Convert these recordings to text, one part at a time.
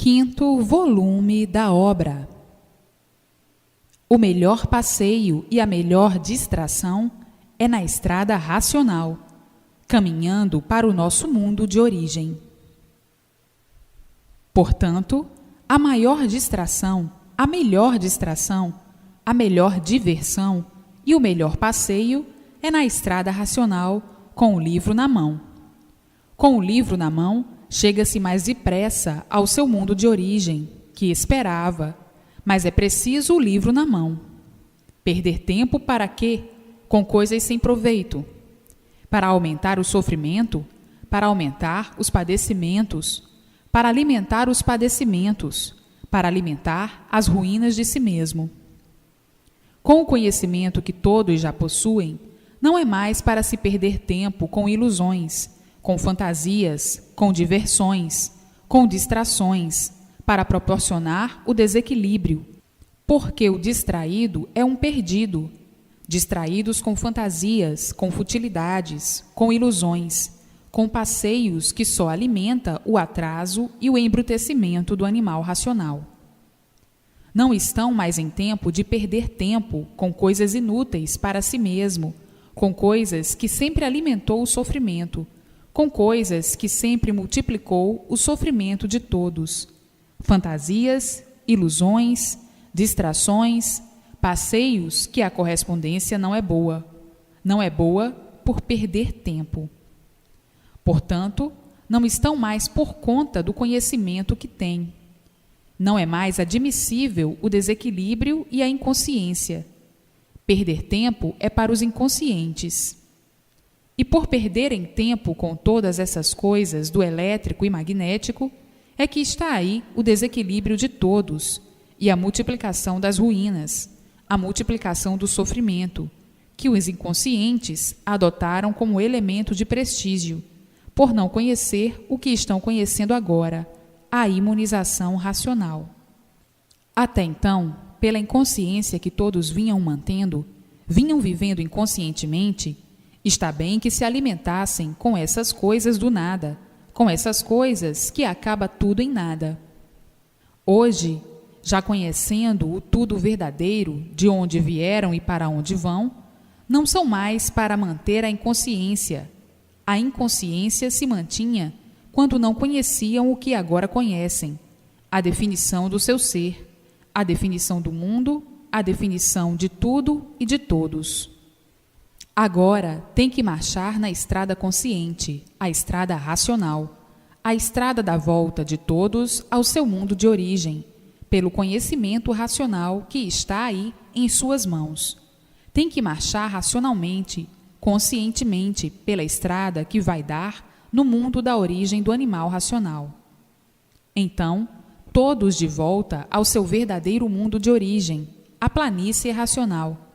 Quinto volume da obra. O melhor passeio e a melhor distração é na estrada racional, caminhando para o nosso mundo de origem. Portanto, a maior distração, a melhor diversão e o melhor passeio é na estrada racional com o livro na mão. Com o livro na mão, chega-se mais depressa ao seu mundo de origem, que esperava, mas é preciso o livro na mão. Perder tempo para quê? Com coisas sem proveito. Para aumentar o sofrimento, para aumentar os padecimentos, para alimentar os padecimentos, para alimentar as ruínas de si mesmo. Com o conhecimento que todos já possuem, não é mais para se perder tempo com ilusões, com fantasias, com diversões, com distrações, para proporcionar o desequilíbrio, porque o distraído é um perdido, distraídos com fantasias, com futilidades, com ilusões, com passeios que só alimenta o atraso e o embrutecimento do animal racional. Não estão mais em tempo de perder tempo com coisas inúteis para si mesmo, com coisas que sempre alimentou o sofrimento, com coisas que sempre multiplicou o sofrimento de todos. Fantasias, ilusões, distrações, passeios que a correspondência não é boa. Não é boa por perder tempo. Portanto, não estão mais por conta do conhecimento que têm. Não é mais admissível o desequilíbrio e a inconsciência. Perder tempo é para os inconscientes. E por perderem tempo com todas essas coisas do elétrico e magnético, é que está aí o desequilíbrio de todos e a multiplicação das ruínas, a multiplicação do sofrimento, que os inconscientes adotaram como elemento de prestígio, por não conhecer o que estão conhecendo agora, a imunização racional. Até então, pela inconsciência que todos vinham mantendo, vinham vivendo inconscientemente, está bem que se alimentassem com essas coisas do nada, com essas coisas que acaba tudo em nada. Hoje, já conhecendo o tudo verdadeiro, de onde vieram e para onde vão, não são mais para manter a inconsciência. A inconsciência se mantinha quando não conheciam o que agora conhecem, a definição do seu ser, a definição do mundo, a definição de tudo e de todos. Agora tem que marchar na estrada consciente, a estrada racional, a estrada da volta de todos ao seu mundo de origem, pelo conhecimento racional que está aí em suas mãos. Tem que marchar racionalmente, conscientemente, pela estrada que vai dar no mundo da origem do animal racional. Então, todos de volta ao seu verdadeiro mundo de origem, a planície racional,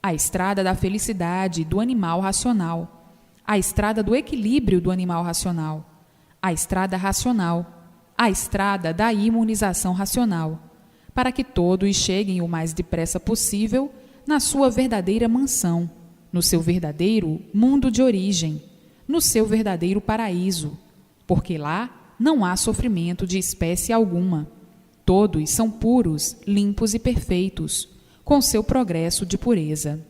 a estrada da felicidade do animal racional, a estrada do equilíbrio do animal racional, a estrada racional, a estrada da imunização racional, para que todos cheguem o mais depressa possível na sua verdadeira mansão, no seu verdadeiro mundo de origem, no seu verdadeiro paraíso, porque lá não há sofrimento de espécie alguma. Todos são puros, limpos e perfeitos, com seu progresso de pureza.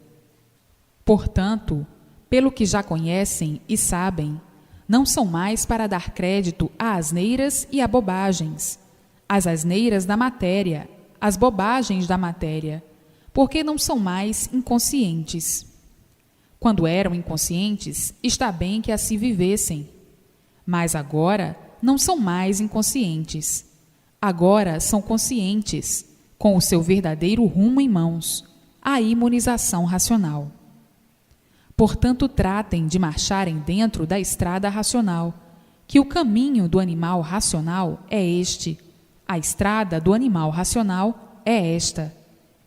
Portanto, pelo que já conhecem e sabem, não são mais para dar crédito a asneiras e a bobagens, as asneiras da matéria, as bobagens da matéria, porque não são mais inconscientes. Quando eram inconscientes, está bem que assim vivessem, mas agora não são mais inconscientes. Agora são conscientes, com o seu verdadeiro rumo em mãos, a imunização racional. Portanto, tratem de marcharem dentro da estrada racional, que o caminho do animal racional é este, a estrada do animal racional é esta,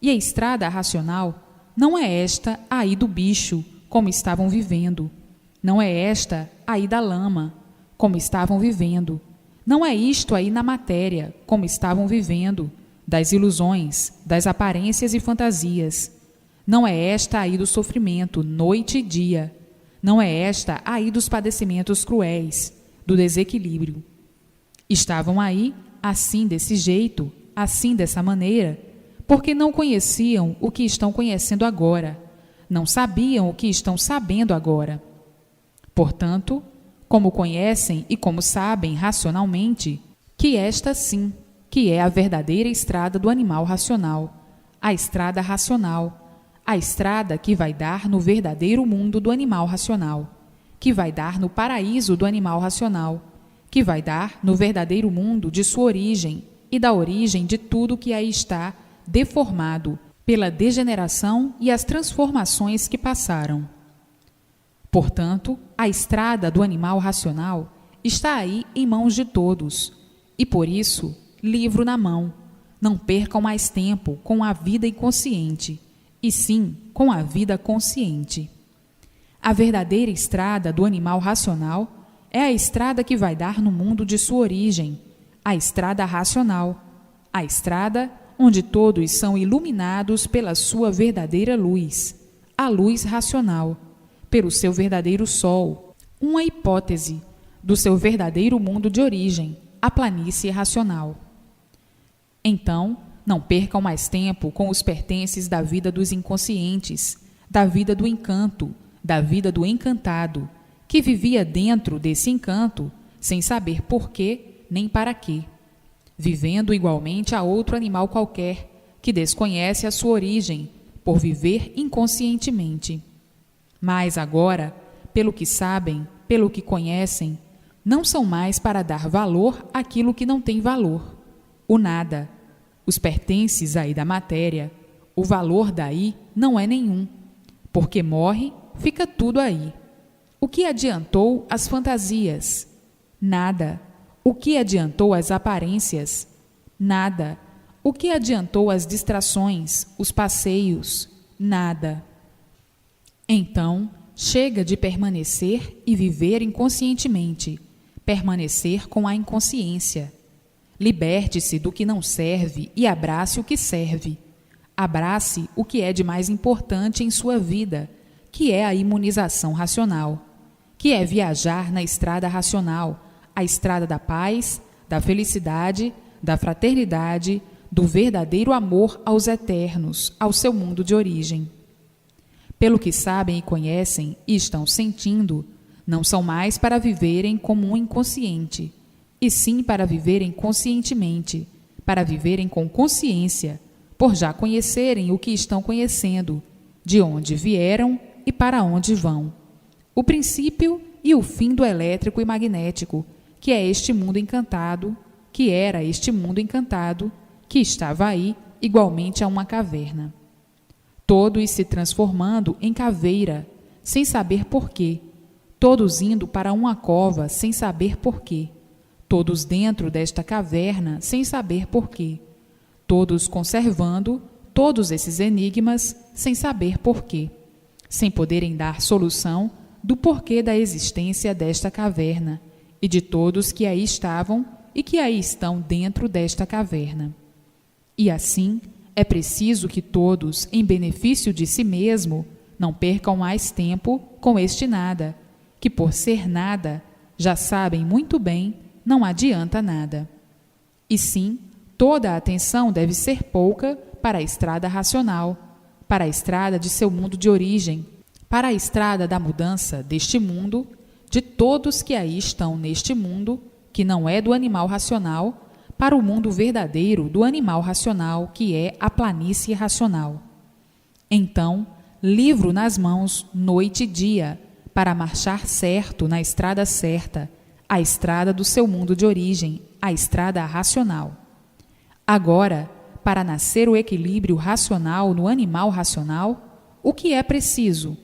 e a estrada racional não é esta aí do bicho, como estavam vivendo, não é esta aí da lama, como estavam vivendo, não é isto aí na matéria, como estavam vivendo, das ilusões, das aparências e fantasias. Não é esta aí do sofrimento, noite e dia. Não é esta aí dos padecimentos cruéis, do desequilíbrio. Estavam aí assim desse jeito, assim dessa maneira, porque não conheciam o que estão conhecendo agora, não sabiam o que estão sabendo agora. Portanto, como conhecem e como sabem racionalmente, que esta sim, que é a verdadeira estrada do animal racional, a estrada racional, a estrada que vai dar no verdadeiro mundo do animal racional, que vai dar no paraíso do animal racional, que vai dar no verdadeiro mundo de sua origem e da origem de tudo que aí está deformado pela degeneração e as transformações que passaram. Portanto, a estrada do animal racional está aí em mãos de todos, e por isso, livro na mão. Não percam mais tempo com a vida inconsciente, e sim com a vida consciente. A verdadeira estrada do animal racional é a estrada que vai dar no mundo de sua origem, a estrada racional, a estrada onde todos são iluminados pela sua verdadeira luz, a luz racional, pelo seu verdadeiro sol, uma hipótese do seu verdadeiro mundo de origem, a planície racional. Então, não percam mais tempo com os pertences da vida dos inconscientes, da vida do encanto, da vida do encantado, que vivia dentro desse encanto, sem saber por quê nem para quê, vivendo igualmente a outro animal qualquer, que desconhece a sua origem, por viver inconscientemente. Mas agora, pelo que sabem, pelo que conhecem, não são mais para dar valor àquilo que não tem valor, o nada. Os pertences aí da matéria, o valor daí não é nenhum, porque morre, fica tudo aí. O que adiantou as fantasias? Nada. O que adiantou as aparências? Nada. O que adiantou as distrações, os passeios? Nada. Então, chega de permanecer e viver inconscientemente, permanecer com a inconsciência. Liberte-se do que não serve e abrace o que serve. Abrace o que é de mais importante em sua vida, que é a imunização racional, que é viajar na estrada racional, a estrada da paz, da felicidade, da fraternidade, do verdadeiro amor aos eternos, ao seu mundo de origem. Pelo que sabem e conhecem e estão sentindo, não são mais para viverem como um inconsciente, e sim para viverem conscientemente, para viverem com consciência, por já conhecerem o que estão conhecendo, de onde vieram e para onde vão. O princípio e o fim do elétrico e magnético, que é este mundo encantado, que era este mundo encantado, que estava aí igualmente a uma caverna. Todos se transformando em caveira, sem saber porquê, todos indo para uma cova sem saber porquê, todos dentro desta caverna sem saber porquê, todos conservando todos esses enigmas sem saber porquê, sem poderem dar solução do porquê da existência desta caverna e de todos que aí estavam e que aí estão dentro desta caverna. E assim, é preciso que todos, em benefício de si mesmo, não percam mais tempo com este nada, que por ser nada, já sabem muito bem, não adianta nada. E sim, toda a atenção deve ser pouca para a estrada racional, para a estrada de seu mundo de origem, para a estrada da mudança deste mundo, de todos que aí estão neste mundo, que não é do animal racional, para o mundo verdadeiro do animal racional, que é a planície racional. Então, livro nas mãos, noite e dia, para marchar certo na estrada certa, a estrada do seu mundo de origem, a estrada racional. Agora, para nascer o equilíbrio racional no animal racional, o que é preciso?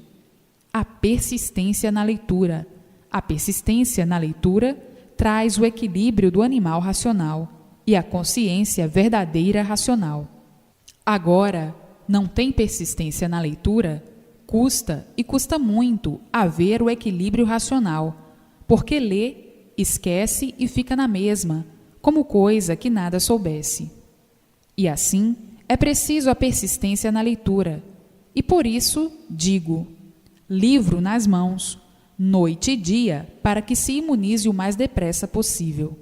A persistência na leitura. A persistência na leitura traz o equilíbrio do animal racional e a consciência verdadeira racional. Agora, não tem persistência na leitura? Custa, e custa muito, haver o equilíbrio racional, porque lê, esquece e fica na mesma, como coisa que nada soubesse. E assim, é preciso a persistência na leitura, e por isso digo, livro nas mãos, noite e dia, para que se imunize o mais depressa possível.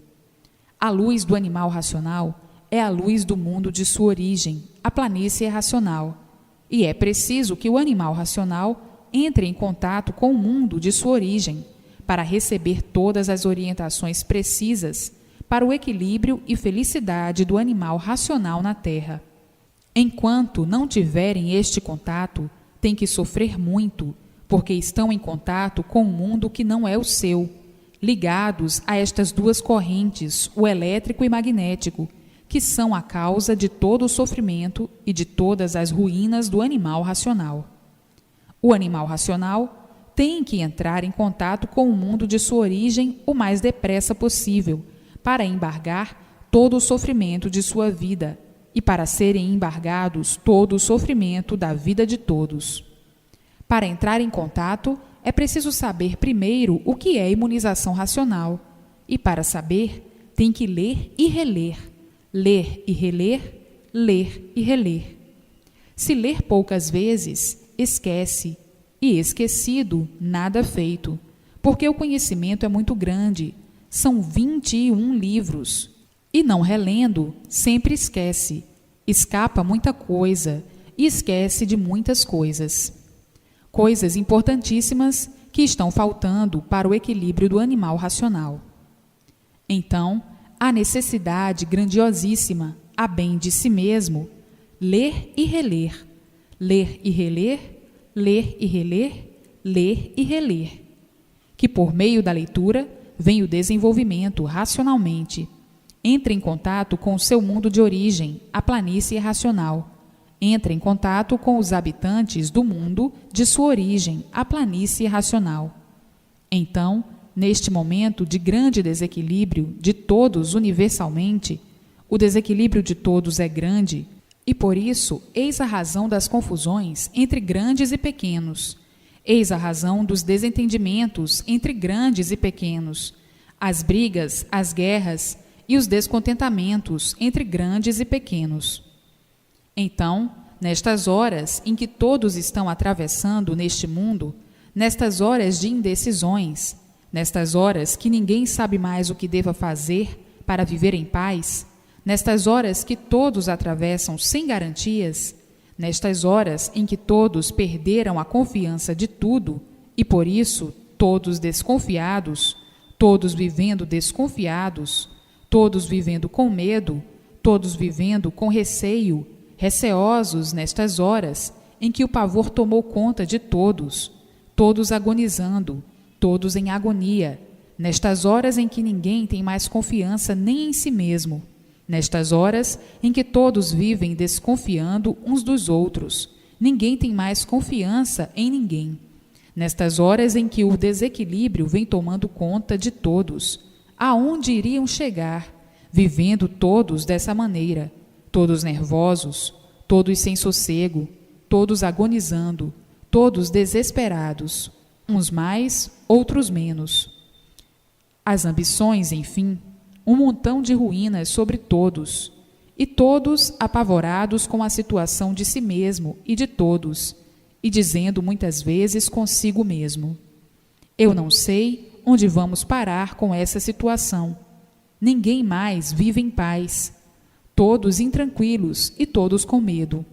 A luz do animal racional é a luz do mundo de sua origem, a planície racional, e é preciso que o animal racional entre em contato com o mundo de sua origem para receber todas as orientações precisas para o equilíbrio e felicidade do animal racional na Terra. Enquanto não tiverem este contato, têm que sofrer muito, porque estão em contato com um mundo que não é o seu, ligados a estas duas correntes, o elétrico e magnético, que são a causa de todo o sofrimento e de todas as ruínas do animal racional. O animal racional tem que entrar em contato com o mundo de sua origem o mais depressa possível, para embargar todo o sofrimento de sua vida e para serem embargados todo o sofrimento da vida de todos. Para entrar em contato, é preciso saber primeiro o que é imunização racional, e para saber, tem que ler e reler, ler e reler, ler e reler. Se ler poucas vezes, esquece, e esquecido, nada feito, porque o conhecimento é muito grande, são 21 livros, e não relendo, sempre esquece, escapa muita coisa, e esquece de muitas coisas. Coisas importantíssimas que estão faltando para o equilíbrio do animal racional. Então, há necessidade grandiosíssima, a bem de si mesmo, ler e reler, ler e reler, ler e reler, ler e reler, que por meio da leitura vem o desenvolvimento racionalmente. Entre em contato com o seu mundo de origem, a planície racional. Entra em contato com os habitantes do mundo de sua origem, a planície racional. Então, neste momento de grande desequilíbrio de todos universalmente, o desequilíbrio de todos é grande, e por isso, eis a razão das confusões entre grandes e pequenos. Eis a razão dos desentendimentos entre grandes e pequenos, as brigas, as guerras e os descontentamentos entre grandes e pequenos. Então, nestas horas em que todos estão atravessando neste mundo, nestas horas de indecisões, nestas horas que ninguém sabe mais o que deva fazer para viver em paz, nestas horas que todos atravessam sem garantias, nestas horas em que todos perderam a confiança de tudo e, por isso, todos desconfiados, todos vivendo desconfiados, todos vivendo com medo, todos vivendo com receio, receosos nestas horas em que o pavor tomou conta de todos, todos agonizando, todos em agonia, nestas horas em que ninguém tem mais confiança nem em si mesmo, nestas horas em que todos vivem desconfiando uns dos outros, ninguém tem mais confiança em ninguém, nestas horas em que o desequilíbrio vem tomando conta de todos, aonde iriam chegar, vivendo todos dessa maneira, todos nervosos, todos sem sossego, todos agonizando, todos desesperados, uns mais, outros menos. As ambições, enfim, um montão de ruínas sobre todos, e todos apavorados com a situação de si mesmo e de todos, e dizendo muitas vezes consigo mesmo: eu não sei onde vamos parar com essa situação. Ninguém mais vive em paz. Todos intranquilos e todos com medo.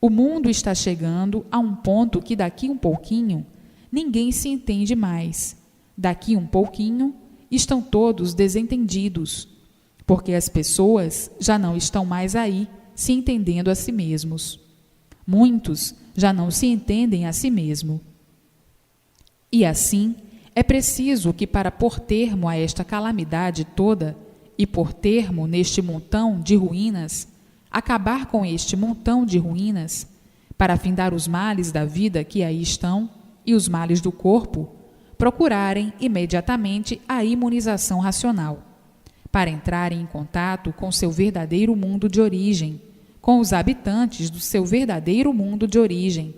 O mundo está chegando a um ponto que daqui um pouquinho ninguém se entende mais. Daqui um pouquinho estão todos desentendidos, porque as pessoas já não estão mais aí se entendendo a si mesmos. Muitos já não se entendem a si mesmo. E assim, é preciso que para pôr termo a esta calamidade toda, e por termo neste montão de ruínas, acabar com este montão de ruínas, para findar os males da vida que aí estão e os males do corpo, procurarem imediatamente a imunização racional, para entrarem em contato com seu verdadeiro mundo de origem, com os habitantes do seu verdadeiro mundo de origem,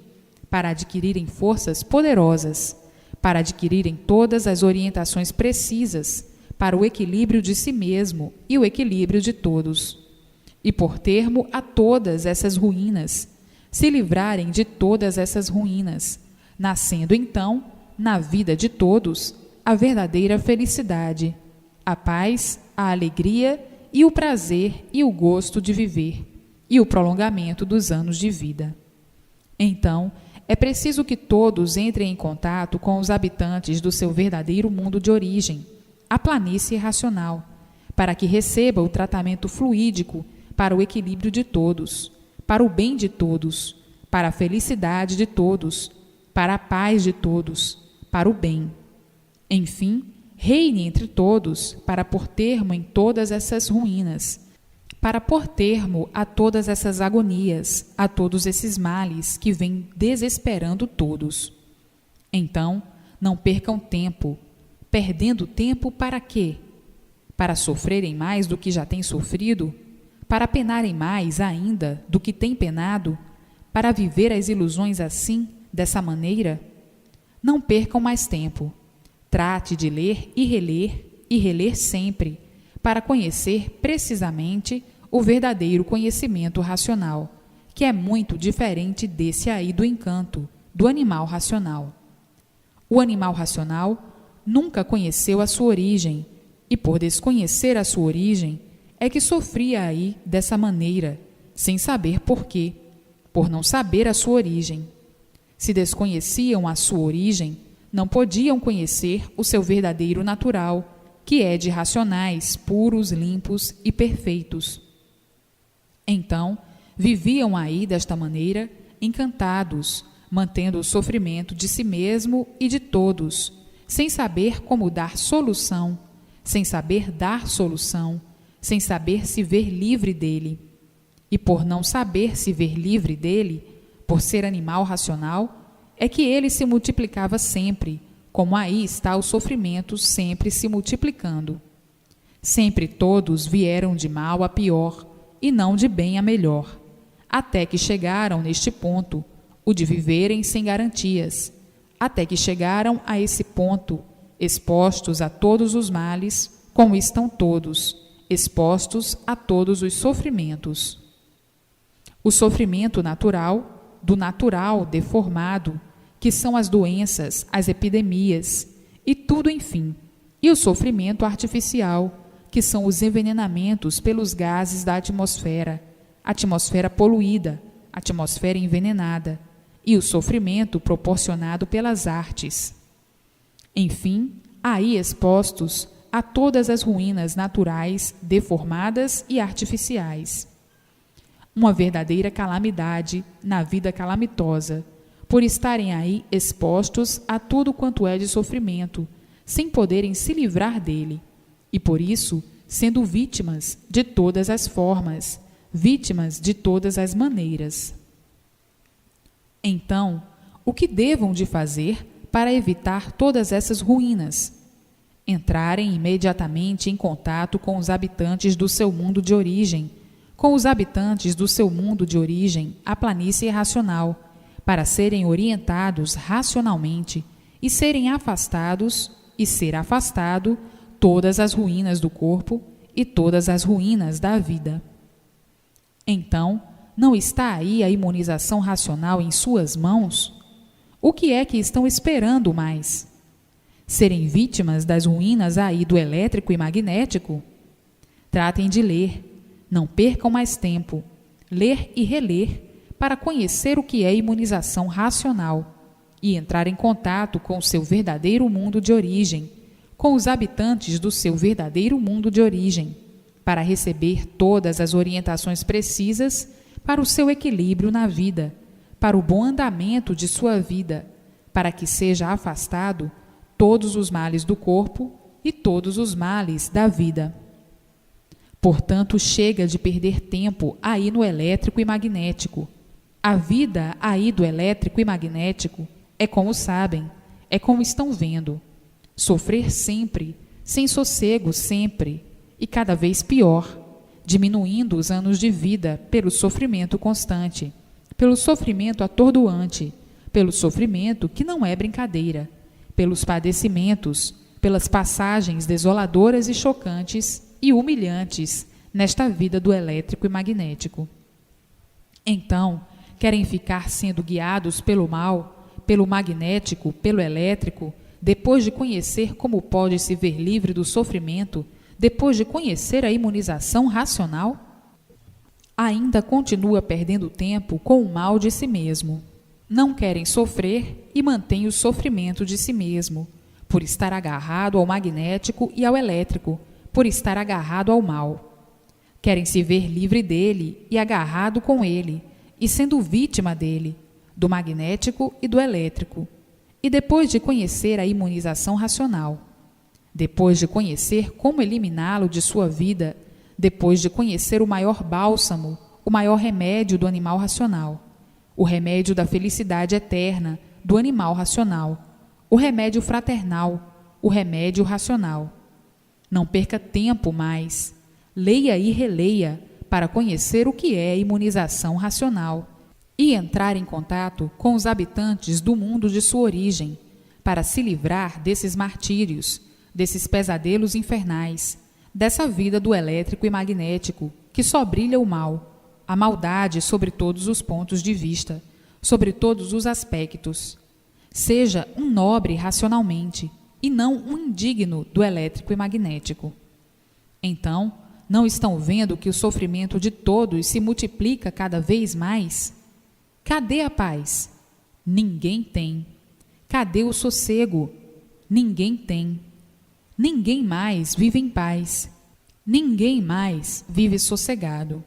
para adquirirem forças poderosas, para adquirirem todas as orientações precisas para o equilíbrio de si mesmo e o equilíbrio de todos, e por termo a todas essas ruínas, se livrarem de todas essas ruínas, nascendo então, na vida de todos, a verdadeira felicidade, a paz, a alegria e o prazer e o gosto de viver, e o prolongamento dos anos de vida. Então, é preciso que todos entrem em contato com os habitantes do seu verdadeiro mundo de origem, a planície racional, para que receba o tratamento fluídico para o equilíbrio de todos, para o bem de todos, para a felicidade de todos, para a paz de todos, para o bem. Enfim, reine entre todos para pôr termo em todas essas ruínas, para pôr termo a todas essas agonias, a todos esses males que vêm desesperando todos. Então, não percam tempo. Perdendo tempo para quê? Para sofrerem mais do que já têm sofrido? Para penarem mais ainda do que têm penado? Para viver as ilusões assim, dessa maneira? Não percam mais tempo. Trate de ler e reler sempre, para conhecer precisamente o verdadeiro conhecimento racional, que é muito diferente desse aí do encanto, do animal racional. O animal racional nunca conheceu a sua origem, e por desconhecer a sua origem, é que sofria aí dessa maneira, sem saber por quê, por não saber a sua origem. Se desconheciam a sua origem, não podiam conhecer o seu verdadeiro natural, que é de racionais, puros, limpos e perfeitos. Então, viviam aí desta maneira, encantados, mantendo o sofrimento de si mesmo e de todos, sem saber como dar solução, sem saber dar solução, sem saber se ver livre dele. E por não saber se ver livre dele, por ser animal racional, é que ele se multiplicava sempre, como aí está o sofrimento sempre se multiplicando. Sempre todos vieram de mal a pior, e não de bem a melhor, até que chegaram neste ponto, o de viverem sem garantias, até que chegaram a esse ponto, expostos a todos os males, como estão todos, expostos a todos os sofrimentos. O sofrimento natural, do natural deformado, que são as doenças, as epidemias, e tudo enfim, e o sofrimento artificial, que são os envenenamentos pelos gases da atmosfera poluída, atmosfera envenenada, e o sofrimento proporcionado pelas artes. Enfim, aí expostos a todas as ruínas naturais, deformadas e artificiais. Uma verdadeira calamidade na vida calamitosa, por estarem aí expostos a tudo quanto é de sofrimento, sem poderem se livrar dele, e por isso sendo vítimas de todas as formas, vítimas de todas as maneiras. Então, o que devam de fazer para evitar todas essas ruínas? Entrarem imediatamente em contato com os habitantes do seu mundo de origem, com os habitantes do seu mundo de origem, a planície racional, para serem orientados racionalmente e serem afastados e ser afastado todas as ruínas do corpo e todas as ruínas da vida. Então, não está aí a imunização racional em suas mãos? O que é que estão esperando mais? Serem vítimas das ruínas aí do elétrico e magnético? Tratem de ler, não percam mais tempo, ler e reler, para conhecer o que é imunização racional e entrar em contato com o seu verdadeiro mundo de origem, com os habitantes do seu verdadeiro mundo de origem, para receber todas as orientações precisas para o seu equilíbrio na vida, para o bom andamento de sua vida, para que seja afastado todos os males do corpo e todos os males da vida. Portanto, chega de perder tempo aí no elétrico e magnético. A vida aí do elétrico e magnético é como sabem, é como estão vendo. Sofrer sempre, sem sossego sempre, e cada vez pior, diminuindo os anos de vida pelo sofrimento constante, pelo sofrimento atordoante, pelo sofrimento que não é brincadeira, pelos padecimentos, pelas passagens desoladoras e chocantes e humilhantes nesta vida do elétrico e magnético. Então, querem ficar sendo guiados pelo mal, pelo magnético, pelo elétrico, depois de conhecer como pode se ver livre do sofrimento, depois de conhecer a imunização racional? Ainda continua perdendo tempo com o mal de si mesmo. Não querem sofrer e mantêm o sofrimento de si mesmo, por estar agarrado ao magnético e ao elétrico, por estar agarrado ao mal. Querem se ver livre dele e agarrado com ele, e sendo vítima dele, do magnético e do elétrico. E depois de conhecer a imunização racional, depois de conhecer como eliminá-lo de sua vida, depois de conhecer o maior bálsamo, o maior remédio do animal racional, o remédio da felicidade eterna do animal racional, o remédio fraternal, o remédio racional. Não perca tempo mais. Leia e releia para conhecer o que é imunização racional e entrar em contato com os habitantes do mundo de sua origem, para se livrar desses martírios, desses pesadelos infernais, dessa vida do elétrico e magnético, que só brilha o mal, a maldade sobre todos os pontos de vista, sobre todos os aspectos. Seja um nobre racionalmente, e não um indigno do elétrico e magnético. Então, não estão vendo que o sofrimento de todos se multiplica cada vez mais? Cadê a paz? Ninguém tem. Cadê o sossego? Ninguém tem. Ninguém mais vive em paz. Ninguém mais vive sossegado.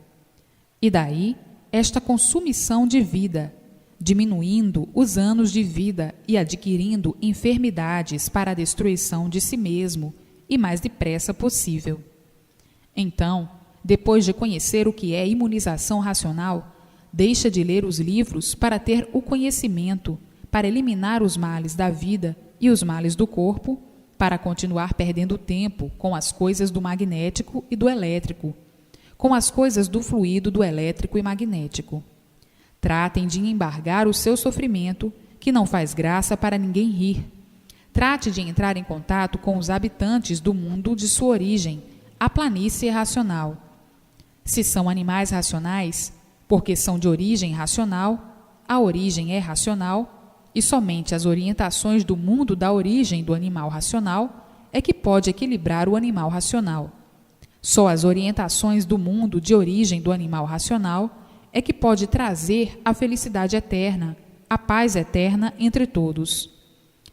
E daí, esta consumição de vida, diminuindo os anos de vida e adquirindo enfermidades para a destruição de si mesmo e mais depressa possível. Então, depois de conhecer o que é imunização racional, deixa de ler os livros para ter o conhecimento, para eliminar os males da vida e os males do corpo, para continuar perdendo tempo com as coisas do magnético e do elétrico, com as coisas do fluido do elétrico e magnético. Tratem de embargar o seu sofrimento, que não faz graça para ninguém rir. Trate de entrar em contato com os habitantes do mundo de sua origem, a planície racional. Se são animais racionais, porque são de origem racional, a origem é racional, e somente as orientações do mundo da origem do animal racional é que pode equilibrar o animal racional. Só as orientações do mundo de origem do animal racional é que pode trazer a felicidade eterna, a paz eterna entre todos.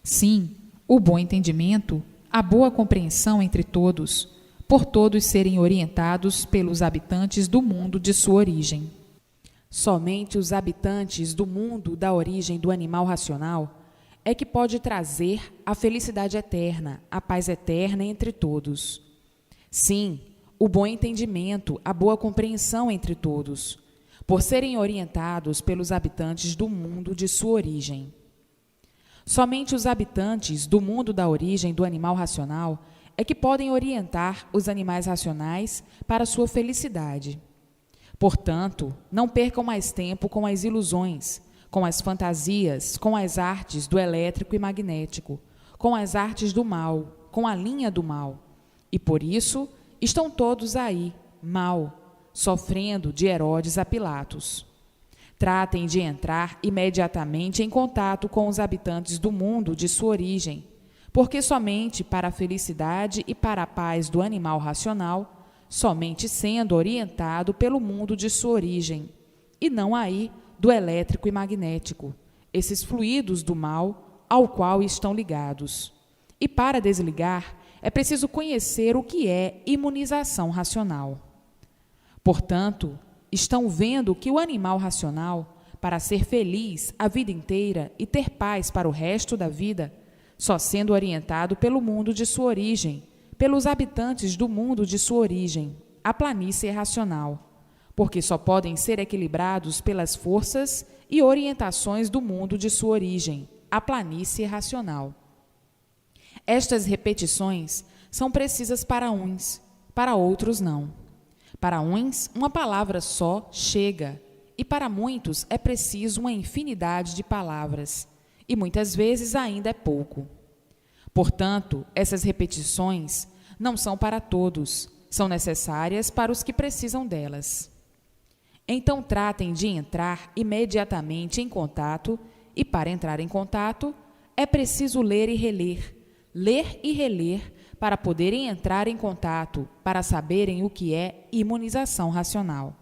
Sim, o bom entendimento, a boa compreensão entre todos, por todos serem orientados pelos habitantes do mundo de sua origem. Somente os habitantes do mundo da origem do animal racional é que pode trazer a felicidade eterna, a paz eterna entre todos. Sim, o bom entendimento, a boa compreensão entre todos, por serem orientados pelos habitantes do mundo de sua origem. Somente os habitantes do mundo da origem do animal racional é que podem orientar os animais racionais para sua felicidade. Portanto, não percam mais tempo com as ilusões, com as fantasias, com as artes do elétrico e magnético, com as artes do mal, com a linha do mal. E por isso estão todos aí, mal, sofrendo de Herodes a Pilatos. Tratem de entrar imediatamente em contato com os habitantes do mundo de sua origem, porque somente para a felicidade e para a paz do animal racional, somente sendo orientado pelo mundo de sua origem, e não aí do elétrico e magnético, esses fluidos do mal ao qual estão ligados. E para desligar, é preciso conhecer o que é imunização racional. Portanto, estão vendo que o animal racional, para ser feliz a vida inteira e ter paz para o resto da vida, só sendo orientado pelo mundo de sua origem, pelos habitantes do mundo de sua origem, a planície racional, porque só podem ser equilibrados pelas forças e orientações do mundo de sua origem, a planície racional. Estas repetições são precisas para uns, para outros não. Para uns, uma palavra só chega, e para muitos é preciso uma infinidade de palavras, e muitas vezes ainda é pouco. Portanto, essas repetições não são para todos, são necessárias para os que precisam delas. Então tratem de entrar imediatamente em contato, e para entrar em contato, é preciso ler e reler para poderem entrar em contato, para saberem o que é imunização racional,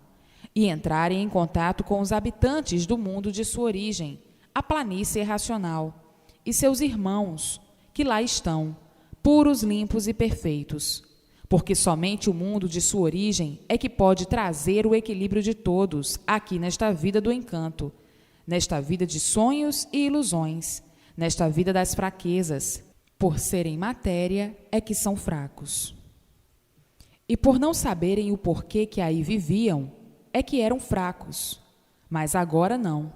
e entrarem em contato com os habitantes do mundo de sua origem, a planície racional, e seus irmãos, que lá estão, puros, limpos e perfeitos, porque somente o mundo de sua origem é que pode trazer o equilíbrio de todos aqui nesta vida do encanto, nesta vida de sonhos e ilusões, nesta vida das fraquezas. Por serem matéria é que são fracos. E por não saberem o porquê que aí viviam, é que eram fracos. Mas agora não.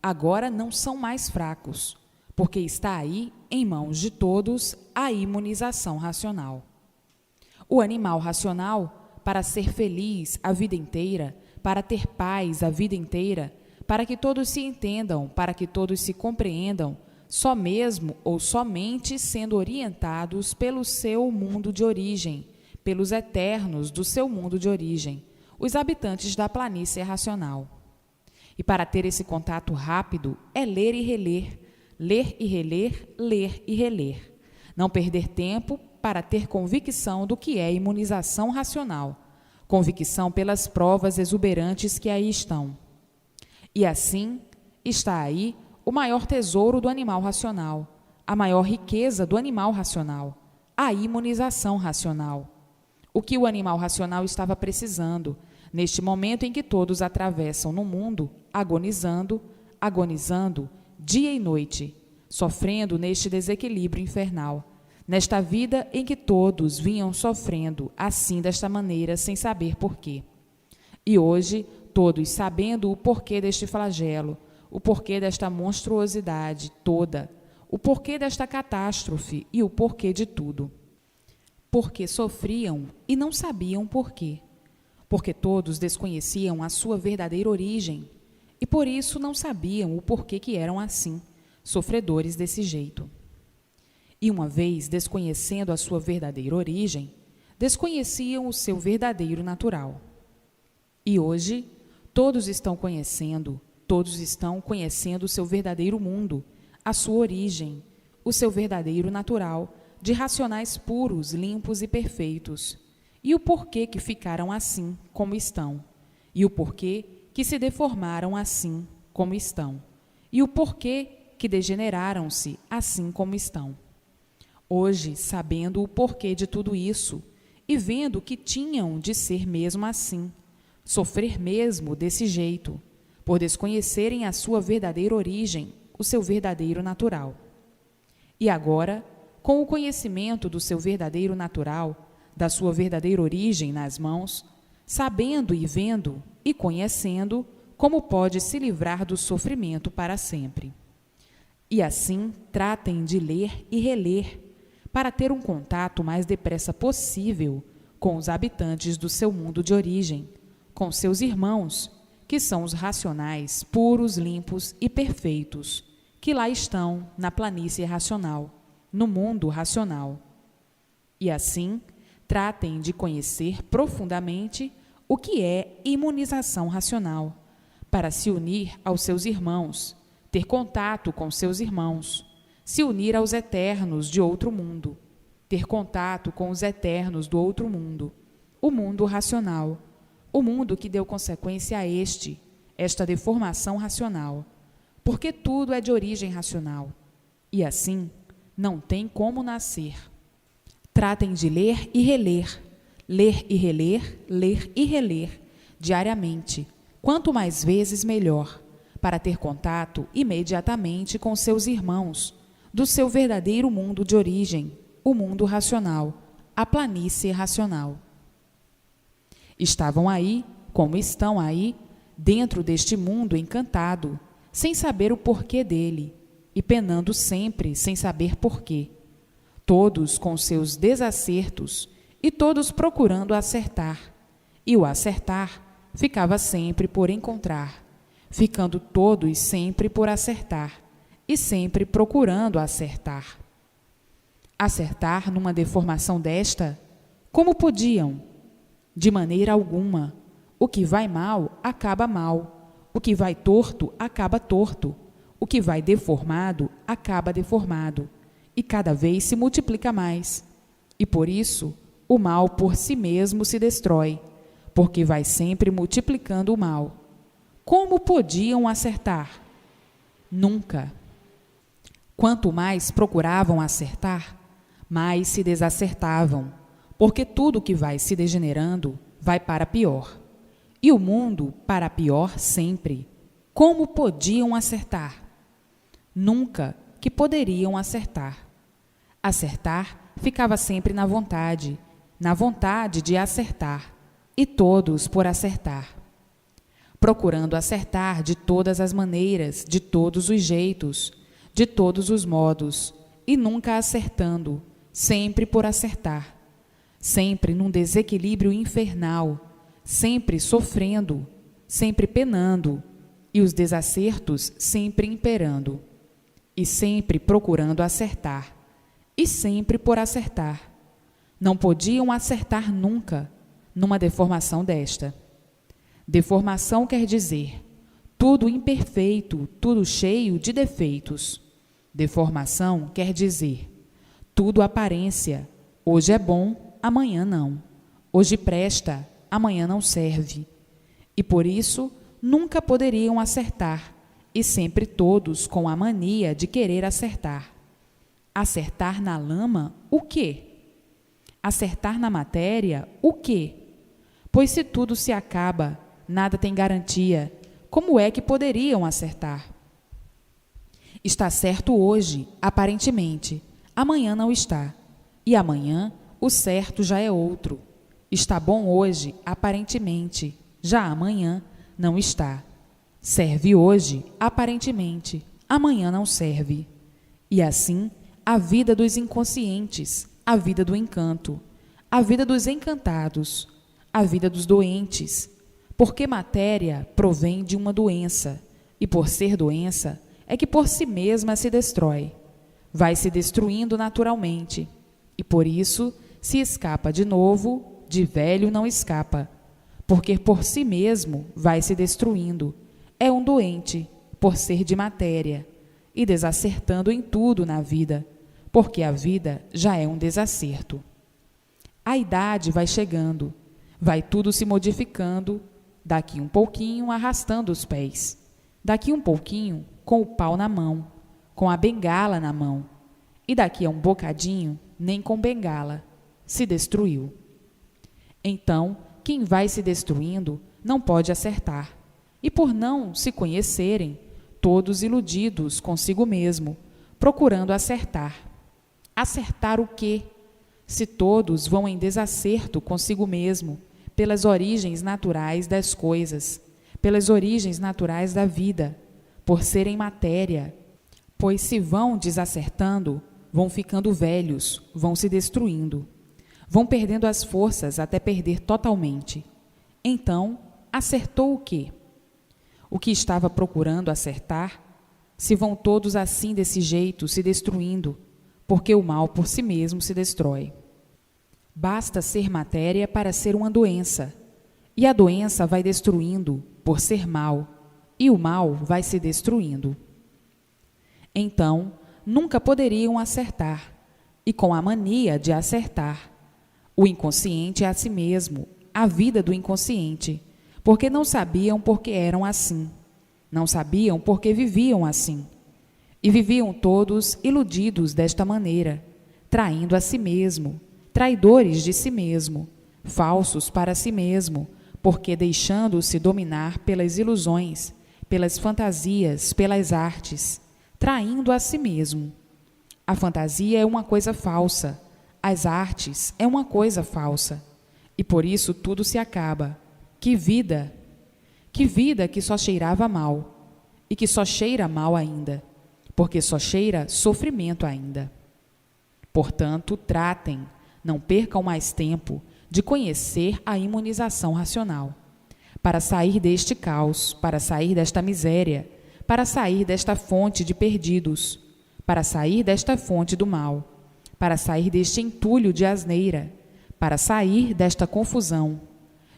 Agora não são mais fracos, porque está aí, em mãos de todos, a imunização racional. O animal racional, para ser feliz a vida inteira, para ter paz a vida inteira, para que todos se entendam, para que todos se compreendam, só mesmo ou somente sendo orientados pelo seu mundo de origem, pelos eternos do seu mundo de origem, os habitantes da planície racional. E para ter esse contato rápido é ler e reler, ler e reler, ler e reler. Não perder tempo para ter convicção do que é imunização racional, convicção pelas provas exuberantes que aí estão. E assim está aí o maior tesouro do animal racional, a maior riqueza do animal racional, a imunização racional. O que o animal racional estava precisando, neste momento em que todos atravessam no mundo, agonizando, dia e noite, sofrendo neste desequilíbrio infernal, nesta vida em que todos vinham sofrendo assim desta maneira, sem saber porquê. E hoje, todos sabendo o porquê deste flagelo, o porquê desta monstruosidade toda, o porquê desta catástrofe e o porquê de tudo. Porque sofriam e não sabiam porquê. Porque todos desconheciam a sua verdadeira origem e por isso não sabiam o porquê que eram assim, sofredores desse jeito. E uma vez desconhecendo a sua verdadeira origem, desconheciam o seu verdadeiro natural. E hoje, todos estão conhecendo o seu verdadeiro mundo, a sua origem, o seu verdadeiro natural, de racionais puros, limpos e perfeitos, e o porquê que ficaram assim como estão, e o porquê que se deformaram assim como estão, e o porquê que degeneraram-se assim como estão. Hoje, sabendo o porquê de tudo isso, e vendo que tinham de ser mesmo assim, sofrer mesmo desse jeito, por desconhecerem a sua verdadeira origem, o seu verdadeiro natural. E agora, com o conhecimento do seu verdadeiro natural, da sua verdadeira origem nas mãos, sabendo e vendo e conhecendo como pode se livrar do sofrimento para sempre. E assim tratem de ler e reler, para ter um contato o mais depressa possível com os habitantes do seu mundo de origem, com seus irmãos, que são os racionais, puros, limpos e perfeitos, que lá estão na planície racional, no mundo racional. E assim, tratem de conhecer profundamente o que é imunização racional, para se unir aos seus irmãos, ter contato com seus irmãos, se unir aos eternos de outro mundo, ter contato com os eternos do outro mundo, o mundo racional, o mundo que deu consequência a esta deformação racional, porque tudo é de origem racional, e assim não tem como nascer. Tratem de ler e reler, ler e reler, ler e reler, diariamente, quanto mais vezes melhor, para ter contato imediatamente com seus irmãos, do seu verdadeiro mundo de origem, o mundo racional, a planície racional. Estavam aí, como estão aí, dentro deste mundo encantado, sem saber o porquê dele, e penando sempre sem saber porquê. Todos com seus desacertos e todos procurando acertar. E o acertar ficava sempre por encontrar, ficando todos sempre por acertar e sempre procurando acertar. Acertar numa deformação desta? Como podiam? De maneira alguma. O que vai mal, acaba mal. O que vai torto, acaba torto. O que vai deformado, acaba deformado. E cada vez se multiplica mais. e por isso o mal por si mesmo se destrói, porque vai sempre multiplicando o mal. Como podiam acertar? Nunca. Quanto mais procuravam acertar, mais se desacertavam, porque tudo que vai se degenerando vai para pior. E o mundo para pior sempre. Como podiam acertar? Nunca que poderiam acertar. Acertar ficava sempre na vontade de acertar, e todos por acertar. Procurando acertar de todas as maneiras, de todos os jeitos, de todos os modos, e nunca acertando, sempre por acertar, sempre num desequilíbrio infernal, sempre sofrendo, sempre penando, e os desacertos sempre imperando, e sempre procurando acertar, e sempre por acertar. Não podiam acertar nunca numa deformação desta. Deformação quer dizer tudo imperfeito, tudo cheio de defeitos. Deformação quer dizer tudo aparência. Hoje é bom, amanhã não. Hoje presta, amanhã não serve. E por isso nunca poderiam acertar, e sempre todos com a mania de querer acertar. Acertar na lama, o quê? Acertar na matéria, o quê? Pois se tudo se acaba, nada tem garantia, como é que poderiam acertar? Está certo hoje, aparentemente, amanhã não está, e amanhã o certo já é outro. Está bom hoje, aparentemente, já amanhã não está. Serve hoje, aparentemente, amanhã não serve. E assim, a vida dos inconscientes, a vida do encanto, a vida dos encantados, a vida dos doentes, porque matéria provém de uma doença, e por ser doença, é que por si mesma se destrói. Vai se destruindo naturalmente, e por isso se escapa de novo, de velho não escapa, porque por si mesmo vai se destruindo. É um doente, por ser de matéria, e desacertando em tudo na vida, porque a vida já é um desacerto. A idade vai chegando, vai tudo se modificando, daqui um pouquinho arrastando os pés, daqui um pouquinho com o pau na mão, com a bengala na mão, e daqui a um bocadinho, nem com bengala, se destruiu. Então, quem vai se destruindo não pode acertar, e por não se conhecerem, todos iludidos consigo mesmo, procurando acertar. Acertar o quê? Se todos vão em desacerto consigo mesmo, pelas origens naturais das coisas, pelas origens naturais da vida, por serem matéria, pois se vão desacertando, vão ficando velhos, vão se destruindo, vão perdendo as forças até perder totalmente. Então, acertou o quê? O que estava procurando acertar? Se vão todos assim desse jeito, se destruindo, porque o mal por si mesmo se destrói. Basta ser matéria para ser uma doença, e a doença vai destruindo por ser mal, e o mal vai se destruindo. Então, nunca poderiam acertar, e com a mania de acertar. O inconsciente é a si mesmo, a vida do inconsciente, porque não sabiam porque eram assim, não sabiam porque viviam assim. E viviam todos iludidos desta maneira, traindo a si mesmo, traidores de si mesmo, falsos para si mesmo, porque deixando-se dominar pelas ilusões, pelas fantasias, pelas artes, traindo a si mesmo. A fantasia é uma coisa falsa, as artes é uma coisa falsa, e por isso tudo se acaba. Que vida! Que vida que só cheirava mal, e que só cheira mal ainda, porque só cheira sofrimento ainda. Portanto, tratem, não percam mais tempo de conhecer a imunização racional, para sair deste caos, para sair desta miséria, para sair desta fonte de perdidos, para sair desta fonte do mal, para sair deste entulho de asneira, para sair desta confusão.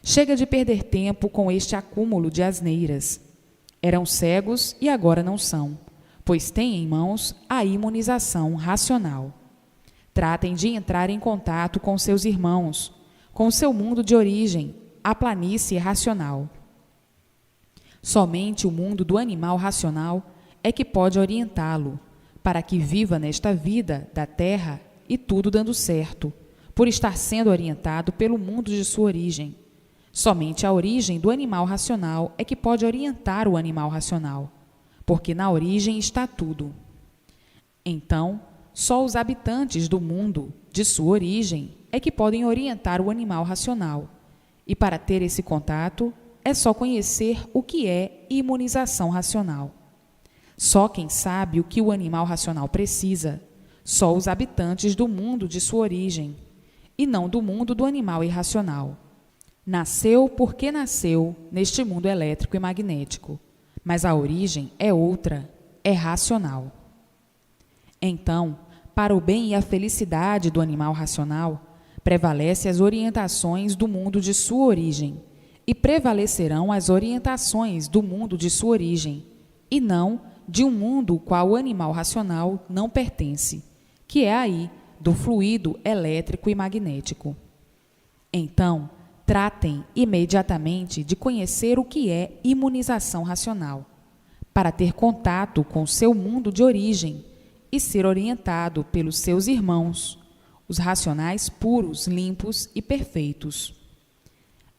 Chega de perder tempo com este acúmulo de asneiras. Eram cegos e agora não são, pois têm em mãos a imunização racional. Tratem de entrar em contato com seus irmãos, com seu mundo de origem, a planície racional. Somente o mundo do animal racional é que pode orientá-lo, para que viva nesta vida da terra e tudo dando certo, por estar sendo orientado pelo mundo de sua origem. Somente a origem do animal racional é que pode orientar o animal racional, porque na origem está tudo. Então, só os habitantes do mundo de sua origem é que podem orientar o animal racional, e para ter esse contato, é só conhecer o que é imunização racional. Só quem sabe o que o animal racional precisa, só os habitantes do mundo de sua origem, e não do mundo do animal irracional. Nasceu porque nasceu neste mundo elétrico e magnético, mas a origem é outra, é racional. Então, para o bem e a felicidade do animal racional, prevalece as orientações do mundo de sua origem, e prevalecerão as orientações do mundo de sua origem, e não de um mundo qual o animal racional não pertence, que é aí do fluido elétrico e magnético. Então, tratem imediatamente de conhecer o que é imunização racional, para ter contato com seu mundo de origem e ser orientado pelos seus irmãos, os racionais puros, limpos e perfeitos.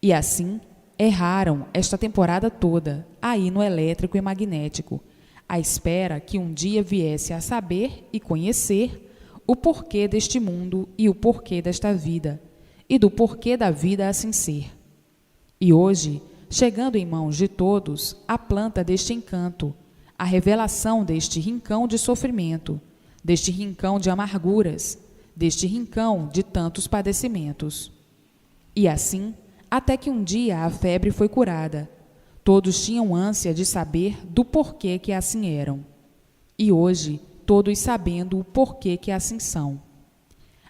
E assim, erraram esta temporada toda, aí no elétrico e magnético, à espera que um dia viesse a saber e conhecer o porquê deste mundo e o porquê desta vida, e do porquê da vida assim ser. E hoje, chegando em mãos de todos, a planta deste encanto, a revelação deste rincão de sofrimento, deste rincão de amarguras, deste rincão de tantos padecimentos. E assim, até que um dia a febre foi curada, todos tinham ânsia de saber do porquê que assim eram. E hoje, todos sabendo o porquê que assim são.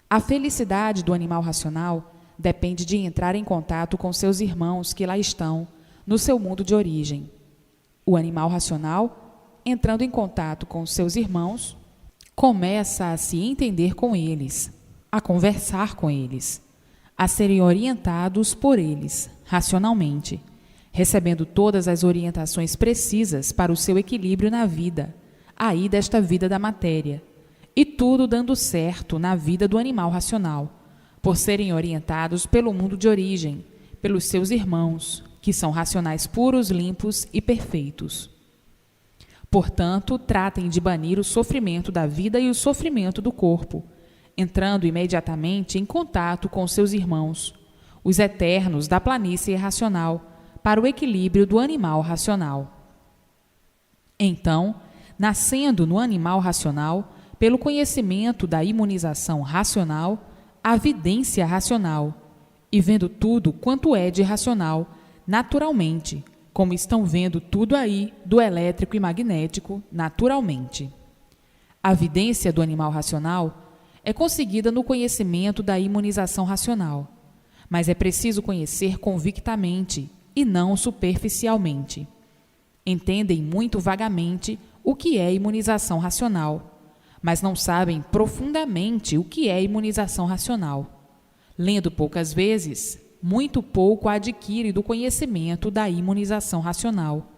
A felicidade do animal racional depende de entrar em contato com seus irmãos que lá estão, no seu mundo de origem. O animal racional, entrando em contato com seus irmãos, começa a se entender com eles, a conversar com eles, a serem orientados por eles, racionalmente, recebendo todas as orientações precisas para o seu equilíbrio na vida, aí desta vida da matéria, e tudo dando certo na vida do animal racional, por serem orientados pelo mundo de origem, pelos seus irmãos, que são racionais puros, limpos e perfeitos. Portanto, tratem de banir o sofrimento da vida e o sofrimento do corpo, entrando imediatamente em contato com seus irmãos, os eternos da planície racional, para o equilíbrio do animal racional. Então, nascendo no animal racional, pelo conhecimento da imunização racional, a vidência racional, e vendo tudo quanto é de racional, naturalmente, como estão vendo tudo aí do elétrico e magnético, naturalmente. A vidência do animal racional é conseguida no conhecimento da imunização racional, mas é preciso conhecer convictamente e não superficialmente. Entendem muito vagamente o que é imunização racional, mas não sabem profundamente o que é imunização racional. Lendo poucas vezes, muito pouco adquire do conhecimento da imunização racional,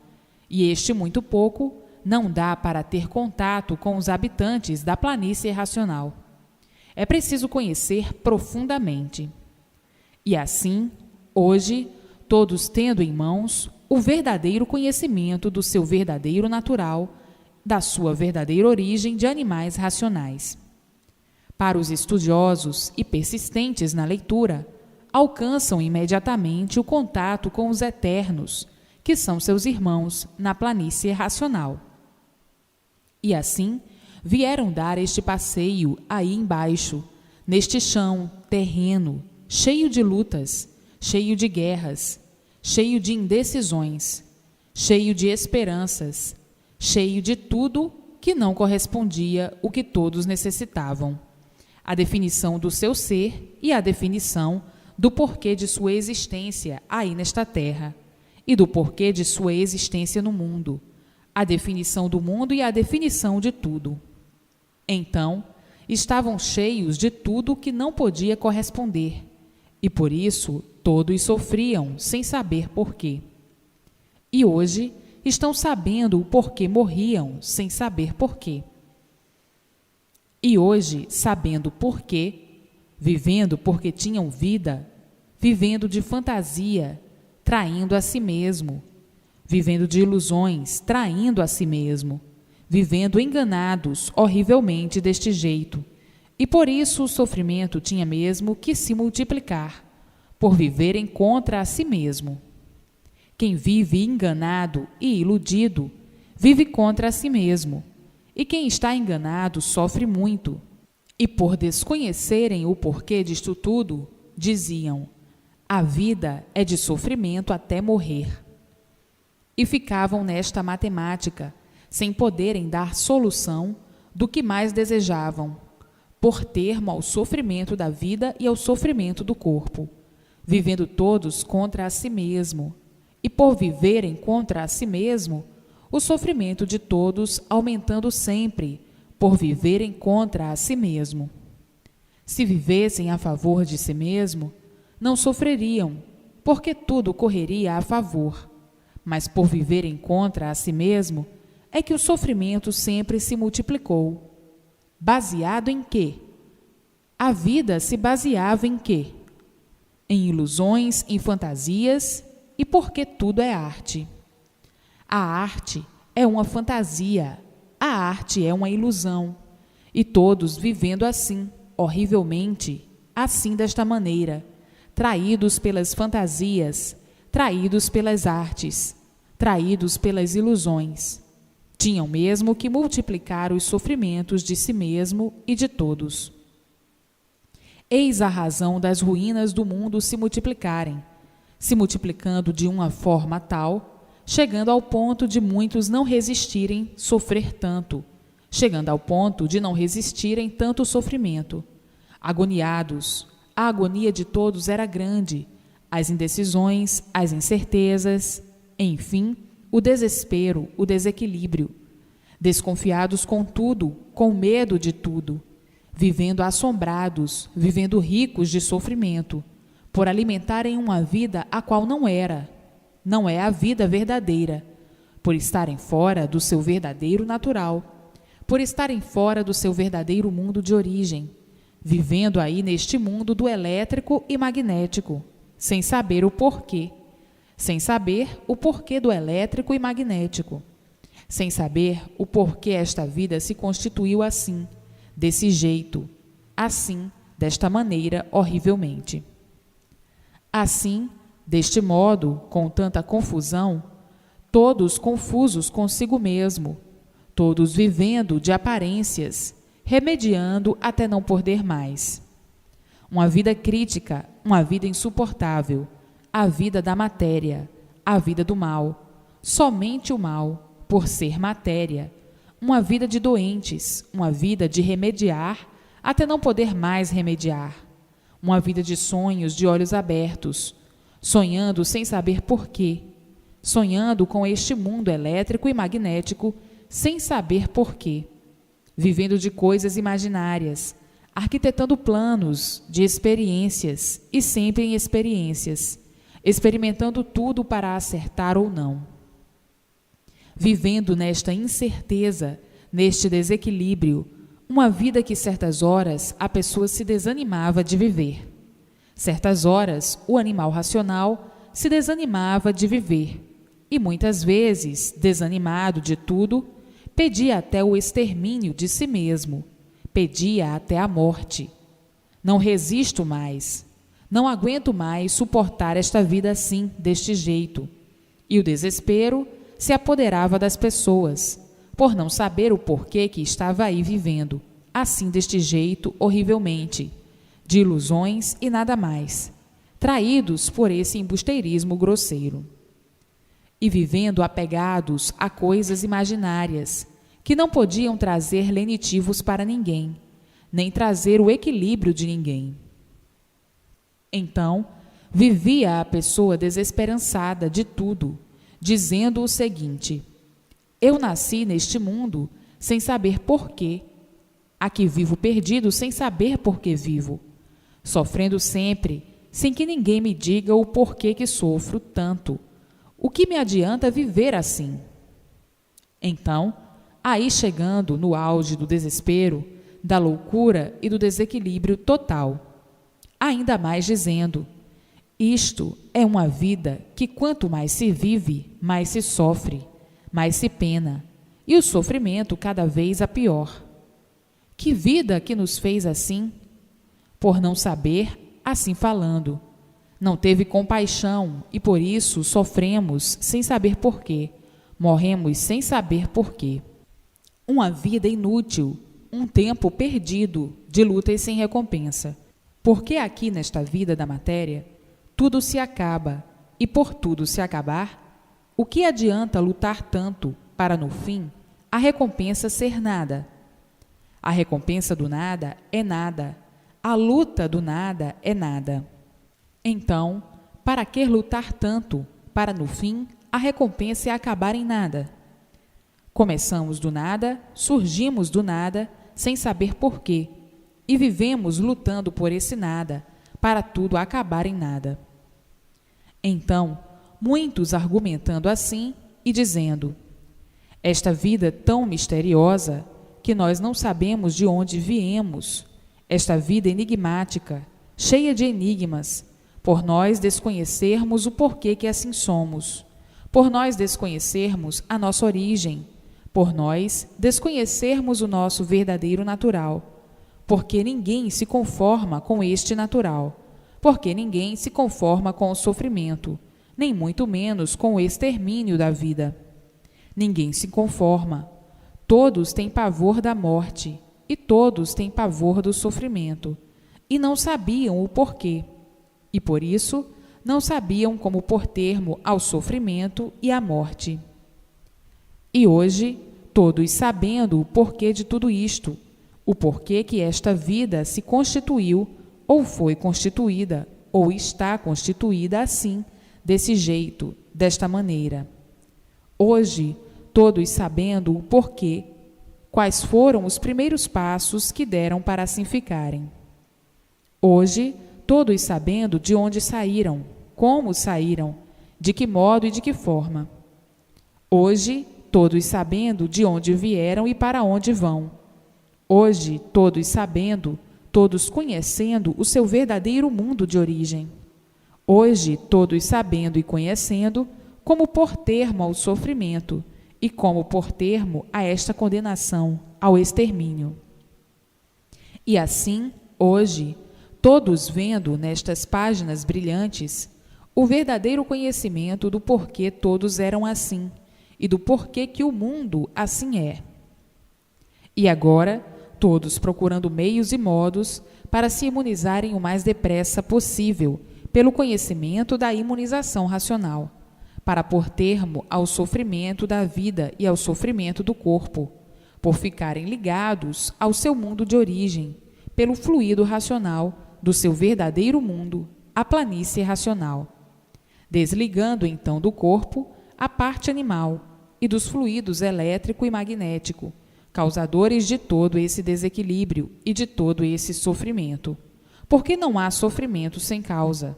e este muito pouco não dá para ter contato com os habitantes da planície racional. É preciso conhecer profundamente. E assim, hoje, todos tendo em mãos o verdadeiro conhecimento do seu verdadeiro natural, da sua verdadeira origem de animais racionais. Para os estudiosos e persistentes na leitura, alcançam imediatamente o contato com os eternos, que são seus irmãos na planície racional. E assim, vieram dar este passeio aí embaixo, neste chão terreno, cheio de lutas, cheio de guerras, cheio de indecisões, cheio de esperanças, cheio de tudo que não correspondia o que todos necessitavam. A definição do seu ser e a definição do porquê de sua existência aí nesta terra, e do porquê de sua existência no mundo, a definição do mundo e a definição de tudo. Então, estavam cheios de tudo que não podia corresponder, e por isso todos sofriam sem saber porquê. E hoje estão sabendo o porquê morriam sem saber porquê. E hoje, sabendo porquê, vivendo porque tinham vida, vivendo de fantasia, traindo a si mesmo, vivendo de ilusões, traindo a si mesmo, vivendo enganados horrivelmente deste jeito. E por isso o sofrimento tinha mesmo que se multiplicar, por viverem contra a si mesmo. Quem vive enganado e iludido, vive contra a si mesmo. E quem está enganado sofre muito. E por desconhecerem o porquê disto tudo, diziam: a vida é de sofrimento até morrer. E ficavam nesta matemática, sem poderem dar solução do que mais desejavam, por termo ao sofrimento da vida e ao sofrimento do corpo, vivendo todos contra a si mesmo, e por viverem contra a si mesmo, o sofrimento de todos aumentando sempre, por viverem contra a si mesmo. Se vivessem a favor de si mesmo, não sofreriam, porque tudo correria a favor, mas por viverem contra a si mesmo, é que o sofrimento sempre se multiplicou. Baseado em quê? A vida se baseava em quê? Em ilusões, em fantasias, e porque tudo é arte. A arte é uma fantasia, a arte é uma ilusão, e todos vivendo assim, horrivelmente, assim desta maneira, traídos pelas fantasias, traídos pelas artes, traídos pelas ilusões. Tinham mesmo que multiplicar os sofrimentos de si mesmo e de todos. Eis a razão das ruínas do mundo se multiplicarem, se multiplicando de uma forma tal, chegando ao ponto de muitos não resistirem sofrer tanto, chegando ao ponto de não resistirem tanto sofrimento. Agoniados, a agonia de todos era grande, as indecisões, as incertezas, enfim, o desespero, o desequilíbrio. Desconfiados com tudo, com medo de tudo, vivendo assombrados, vivendo ricos de sofrimento, por alimentarem uma vida a qual não era, não é a vida verdadeira, por estarem fora do seu verdadeiro natural, por estarem fora do seu verdadeiro mundo de origem, vivendo aí neste mundo do elétrico e magnético, sem saber o porquê, sem saber o porquê do elétrico e magnético, sem saber o porquê esta vida se constituiu assim, desse jeito, assim, desta maneira, horrivelmente. Assim, deste modo, com tanta confusão, todos confusos consigo mesmo, todos vivendo de aparências, remediando até não poder mais. Uma vida crítica, uma vida insuportável, a vida da matéria, a vida do mal, somente o mal, por ser matéria, uma vida de doentes, uma vida de remediar até não poder mais remediar, uma vida de sonhos de olhos abertos, sonhando sem saber porquê, sonhando com este mundo elétrico e magnético sem saber porquê, vivendo de coisas imaginárias, arquitetando planos de experiências e sempre em experiências, experimentando tudo para acertar ou não. Vivendo nesta incerteza, neste desequilíbrio, uma vida que certas horas a pessoa se desanimava de viver. Certas horas o animal racional se desanimava de viver e muitas vezes, desanimado de tudo, pedia até o extermínio de si mesmo, pedia até a morte. Não resisto mais, não aguento mais suportar esta vida assim, deste jeito. E o desespero se apoderava das pessoas, por não saber o porquê que estava aí vivendo, assim deste jeito, horrivelmente, de ilusões e nada mais, traídos por esse embusteirismo grosseiro. E vivendo apegados a coisas imaginárias, que não podiam trazer lenitivos para ninguém, nem trazer o equilíbrio de ninguém. Então, vivia a pessoa desesperançada de tudo, dizendo o seguinte: eu nasci neste mundo sem saber porquê, Aqui vivo perdido sem saber por que vivo, sofrendo sempre, sem que ninguém me diga o porquê que sofro tanto. O que me adianta viver assim? Então, aí chegando no auge do desespero, da loucura e do desequilíbrio total, ainda mais dizendo: isto é uma vida que quanto mais se vive, mais se sofre, mais se pena, e o sofrimento cada vez a pior. Que vida que nos fez assim? Por não saber, assim falando. Não teve compaixão e por isso sofremos sem saber porquê, morremos sem saber porquê. Uma vida inútil, um tempo perdido de lutas sem recompensa. Porque aqui nesta vida da matéria, tudo se acaba, e por tudo se acabar, o que adianta lutar tanto para, no fim, a recompensa ser nada? A recompensa do nada é nada, a luta do nada é nada. Então, para que lutar tanto para, no fim, a recompensa é acabar em nada? Começamos do nada, surgimos do nada, sem saber porquê, e vivemos lutando por esse nada, para tudo acabar em nada. Então, muitos argumentando assim e dizendo: esta vida tão misteriosa que nós não sabemos de onde viemos, esta vida enigmática, cheia de enigmas, por nós desconhecermos o porquê que assim somos, por nós desconhecermos a nossa origem, por nós desconhecermos o nosso verdadeiro natural, porque ninguém se conforma com este natural, porque ninguém se conforma com o sofrimento, nem muito menos com o extermínio da vida. Ninguém se conforma. Todos têm pavor da morte, e todos têm pavor do sofrimento, e não sabiam o porquê, e por isso não sabiam como pôr termo ao sofrimento e à morte. E hoje, todos sabendo o porquê de tudo isto, o porquê que esta vida se constituiu, ou foi constituída, ou está constituída assim, desse jeito, desta maneira. Hoje, todos sabendo o porquê, quais foram os primeiros passos que deram para assim ficarem. Hoje, todos sabendo de onde saíram, como saíram, de que modo e de que forma. Hoje, todos sabendo de onde vieram e para onde vão. Hoje, todos sabendo, todos conhecendo o seu verdadeiro mundo de origem. Hoje, todos sabendo e conhecendo como pôr termo ao sofrimento e como pôr termo a esta condenação, ao extermínio. E assim, hoje, todos vendo nestas páginas brilhantes o verdadeiro conhecimento do porquê todos eram assim e do porquê que o mundo assim é. E agora, todos procurando meios e modos para se imunizarem o mais depressa possível pelo conhecimento da imunização racional, para pôr termo ao sofrimento da vida e ao sofrimento do corpo, por ficarem ligados ao seu mundo de origem, pelo fluido racional do seu verdadeiro mundo, a planície racional, desligando então do corpo a parte animal e dos fluidos elétrico e magnético, causadores de todo esse desequilíbrio e de todo esse sofrimento, porque não há sofrimento sem causa.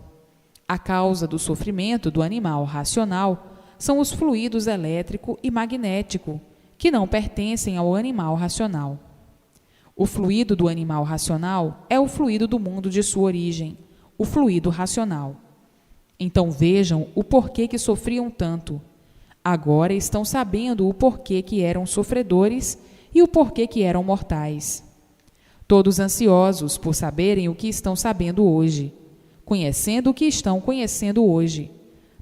A causa do sofrimento do animal racional são os fluidos elétrico e magnético, que não pertencem ao animal racional. O fluido do animal racional é o fluido do mundo de sua origem, o fluido racional. Então vejam o porquê que sofriam tanto. Agora estão sabendo o porquê que eram sofredores e o porquê que eram mortais. Todos ansiosos por saberem o que estão sabendo hoje, conhecendo o que estão conhecendo hoje,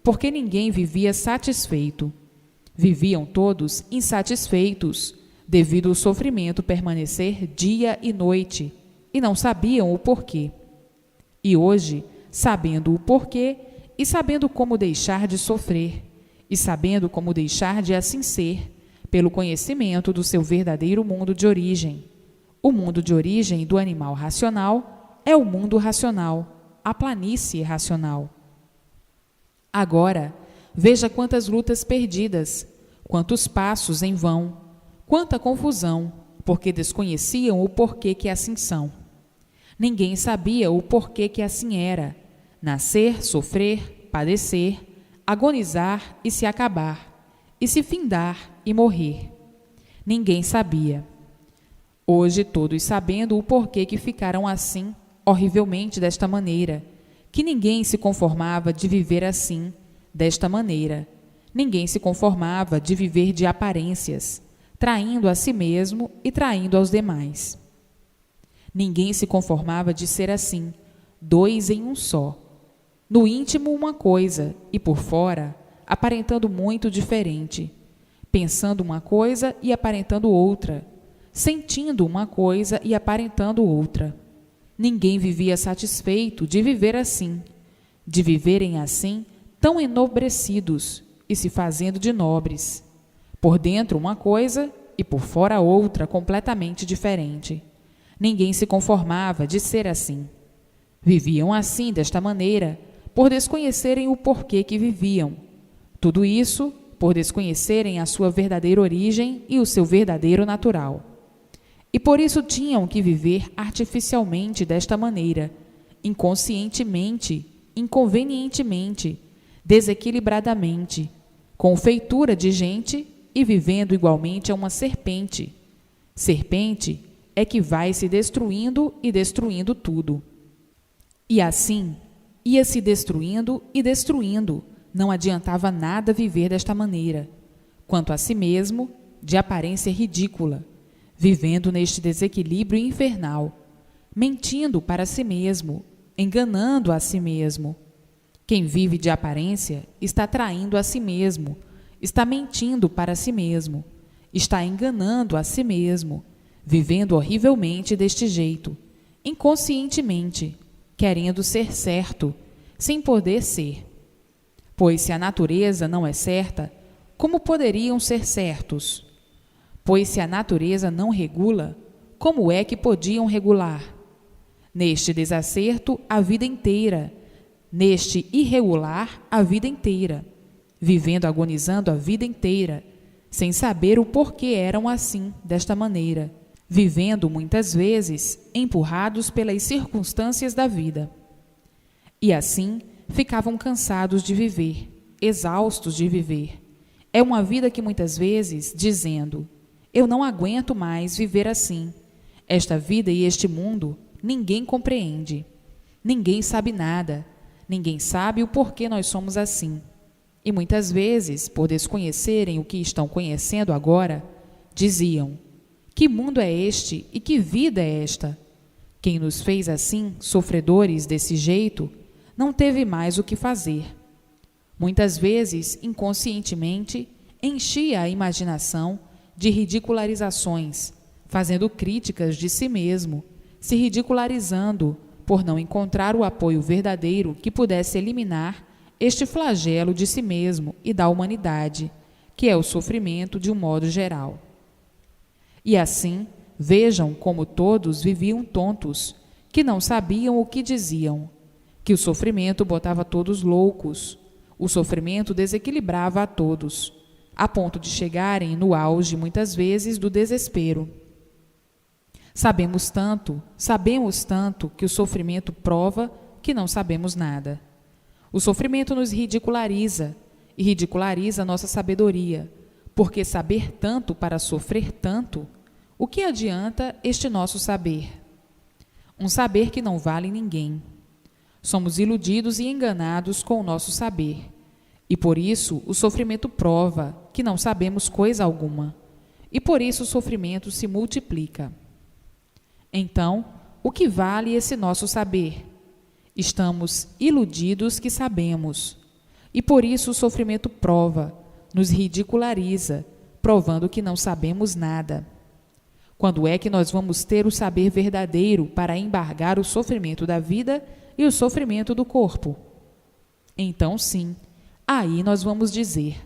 porque ninguém vivia satisfeito. Viviam todos insatisfeitos, devido ao sofrimento permanecer dia e noite, e não sabiam o porquê. E hoje, sabendo o porquê, e sabendo como deixar de sofrer, e sabendo como deixar de assim ser, pelo conhecimento do seu verdadeiro mundo de origem. O mundo de origem do animal racional é o mundo racional, a planície racional. Agora, veja quantas lutas perdidas, quantos passos em vão, quanta confusão, porque desconheciam o porquê que assim são. Ninguém sabia o porquê que assim era: nascer, sofrer, padecer, agonizar e se acabar, e se findar e morrer. Ninguém sabia. Hoje todos sabendo o porquê que ficaram assim, horrivelmente desta maneira, que ninguém se conformava de viver assim, desta maneira. Ninguém se conformava de viver de aparências, traindo a si mesmo e traindo aos demais. Ninguém se conformava de ser assim, dois em um só. No íntimo uma coisa, e por fora, aparentando muito diferente. Pensando uma coisa e aparentando outra. Sentindo uma coisa e aparentando outra. Ninguém vivia satisfeito de viver assim, de viverem assim, tão enobrecidos e se fazendo de nobres. Por dentro uma coisa e por fora outra completamente diferente. Ninguém se conformava de ser assim. Viviam assim, desta maneira, por desconhecerem o porquê que viviam. Tudo isso por desconhecerem a sua verdadeira origem e o seu verdadeiro natural. E por isso tinham que viver artificialmente desta maneira, inconscientemente, inconvenientemente, desequilibradamente, com feitura de gente e vivendo igualmente a uma serpente. Serpente é que vai se destruindo e destruindo tudo. E assim, ia se destruindo e destruindo, não adiantava nada viver desta maneira, quanto a si mesmo, de aparência ridícula, vivendo neste desequilíbrio infernal, mentindo para si mesmo, enganando a si mesmo. Quem vive de aparência está traindo a si mesmo, está mentindo para si mesmo, está enganando a si mesmo, vivendo horrivelmente deste jeito, inconscientemente, querendo ser certo, sem poder ser. Pois se a natureza não é certa, como poderiam ser certos? Pois se a natureza não regula, como é que podiam regular? Neste desacerto, a vida inteira, neste irregular, a vida inteira, vivendo agonizando a vida inteira, sem saber o porquê eram assim, desta maneira, vivendo muitas vezes empurrados pelas circunstâncias da vida. E assim ficavam cansados de viver, exaustos de viver. É uma vida que muitas vezes, dizendo: eu não aguento mais viver assim. Esta vida e este mundo ninguém compreende. Ninguém sabe nada. Ninguém sabe o porquê nós somos assim. E muitas vezes, por desconhecerem o que estão conhecendo agora, diziam: que mundo é este e que vida é esta? Quem nos fez assim, sofredores desse jeito, não teve mais o que fazer. Muitas vezes, inconscientemente, enchia a imaginação de ridicularizações, fazendo críticas de si mesmo, se ridicularizando por não encontrar o apoio verdadeiro que pudesse eliminar este flagelo de si mesmo e da humanidade, que é o sofrimento de um modo geral. E assim, vejam como todos viviam tontos, que não sabiam o que diziam, que o sofrimento botava todos loucos, o sofrimento desequilibrava a todos, a ponto de chegarem no auge, muitas vezes, do desespero. Sabemos tanto que o sofrimento prova que não sabemos nada. O sofrimento nos ridiculariza e ridiculariza a nossa sabedoria, porque saber tanto para sofrer tanto, o que adianta este nosso saber? Um saber que não vale ninguém. Somos iludidos e enganados com o nosso saber, e por isso o sofrimento prova que não sabemos coisa alguma, e por isso o sofrimento se multiplica. Então, o que vale esse nosso saber? Estamos iludidos que sabemos, e por isso o sofrimento prova, nos ridiculariza, provando que não sabemos nada. Quando é que nós vamos ter o saber verdadeiro para embargar o sofrimento da vida e o sofrimento do corpo? Então, sim, aí nós vamos dizer: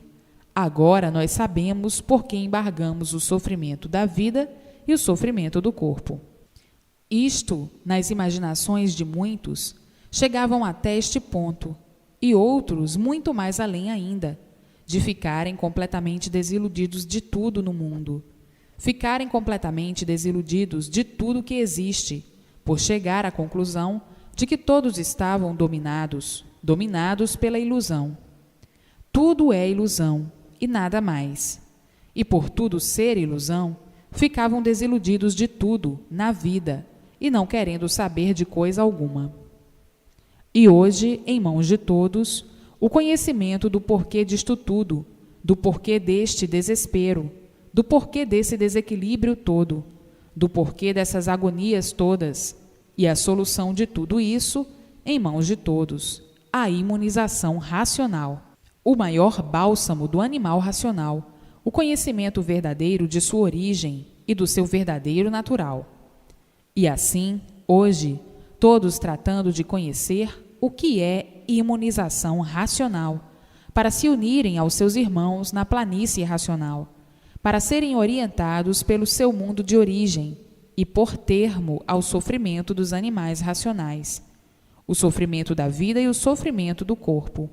agora nós sabemos por que embargamos o sofrimento da vida e o sofrimento do corpo. Isto, nas imaginações de muitos, chegavam até este ponto, e outros muito mais além ainda, de ficarem completamente desiludidos de tudo no mundo, ficarem completamente desiludidos de tudo que existe, por chegar à conclusão de que todos estavam dominados pela ilusão. Tudo é ilusão e nada mais. E por tudo ser ilusão, ficavam desiludidos de tudo na vida e não querendo saber de coisa alguma. E hoje, em mãos de todos, o conhecimento do porquê disto tudo, do porquê deste desespero, do porquê desse desequilíbrio todo, do porquê dessas agonias todas, e a solução de tudo isso em mãos de todos, a imunização racional, o maior bálsamo do animal racional, o conhecimento verdadeiro de sua origem e do seu verdadeiro natural. E assim, hoje, todos tratando de conhecer o que é imunização racional, para se unirem aos seus irmãos na planície racional, para serem orientados pelo seu mundo de origem e por termo ao sofrimento dos animais racionais, o sofrimento da vida e o sofrimento do corpo.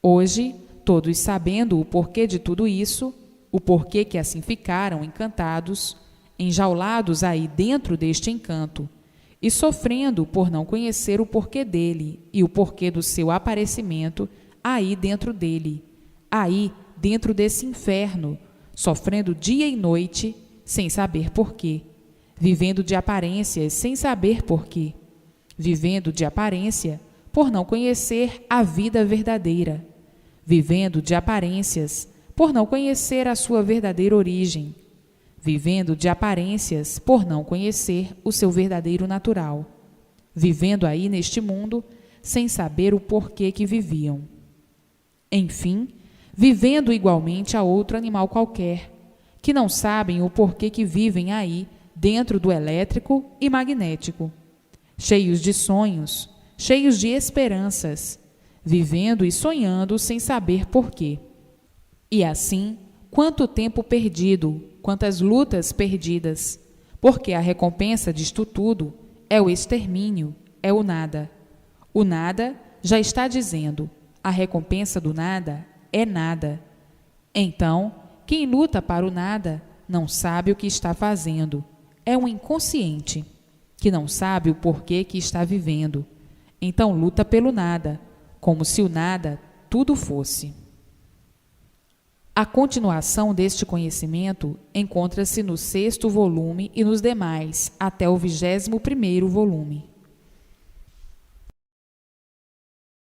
Hoje, todos sabendo o porquê de tudo isso, o porquê que assim ficaram encantados, enjaulados aí dentro deste encanto, e sofrendo por não conhecer o porquê dele e o porquê do seu aparecimento aí dentro dele, aí dentro desse inferno, sofrendo dia e noite sem saber porquê, vivendo de aparências sem saber porquê, vivendo de aparência por não conhecer a vida verdadeira, vivendo de aparências por não conhecer a sua verdadeira origem, vivendo de aparências por não conhecer o seu verdadeiro natural, vivendo aí neste mundo sem saber o porquê que viviam. Enfim, vivendo igualmente a outro animal qualquer, que não sabem o porquê que vivem aí dentro do elétrico e magnético, cheios de sonhos, cheios de esperanças, vivendo e sonhando sem saber porquê. E assim, quanto tempo perdido, quantas lutas perdidas, porque a recompensa disto tudo é o extermínio, é o nada. O nada já está dizendo, a recompensa do nada é nada. Então, quem luta para o nada não sabe o que está fazendo, é um inconsciente, que não sabe o porquê que está vivendo. Então luta pelo nada, como se o nada tudo fosse. A continuação deste conhecimento encontra-se no 6º volume e nos demais, até o 21º volume.